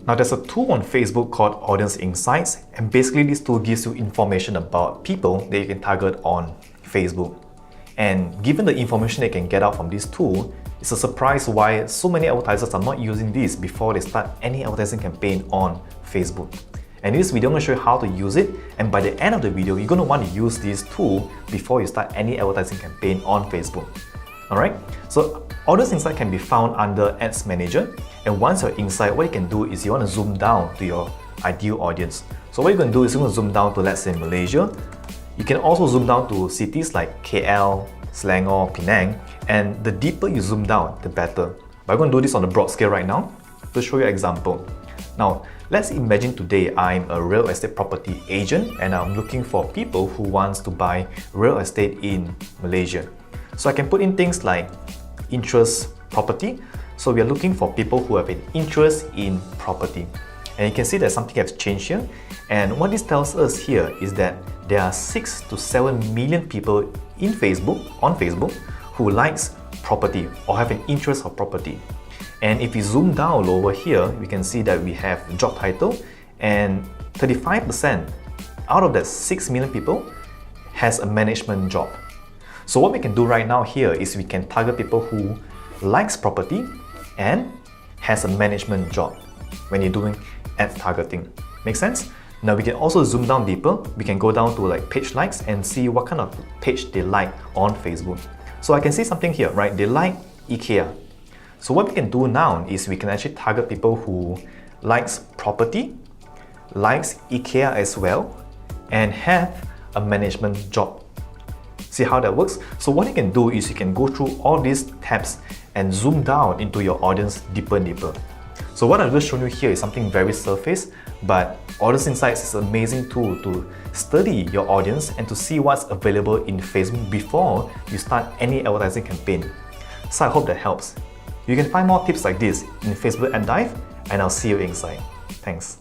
Now there's a tool on Facebook called Audience Insights, and basically this tool gives you information about people that you can target on Facebook. And given the information they can get out from this tool, it's a surprise why so many advertisers are not using this before they start any advertising campaign on Facebook. And in this video, I'm going to show you how to use it, and by the end of the video, you're going to want to use this tool before you start any advertising campaign on Facebook. Alright, so Audience Insight can be found under Ads Manager, and once you're inside, what you can do is you want to zoom down to your ideal audience. So what you're going to do is you're going to zoom down to, let's say, Malaysia. You can also zoom down to cities like KL, Selangor, Penang, and the deeper you zoom down, the better. But I'm going to do this on a broad scale right now to show you an example. Now, let's imagine today I'm a real estate property agent and I'm looking for people who wants to buy real estate in Malaysia. So I can put in things like interest property. So we are looking for people who have an interest in property. And you can see that something has changed here. And what this tells us here is that there are 6 to 7 million people on Facebook who likes property or have an interest of property. And if we zoom down over here, we can see that we have job title, and 35% out of that 6 million people has a management job. So what we can do right now here is we can target people who likes property and has a management job when you're doing ad targeting. Make sense? Now we can also zoom down deeper. We can go down to like page likes and see what kind of page they like on Facebook. So I can see something here, right? They like IKEA. So what we can do now is we can actually target people who likes property, likes IKEA as well, and have a management job. See how that works? So what you can do is you can go through all these tabs and zoom down into your audience deeper and deeper. So what I've just shown you here is something very surface, but Audience Insights is an amazing tool to study your audience and to see what's available in Facebook before you start any advertising campaign. So I hope that helps. You can find more tips like this in Facebook Ad Dive, and I'll see you inside. Thanks.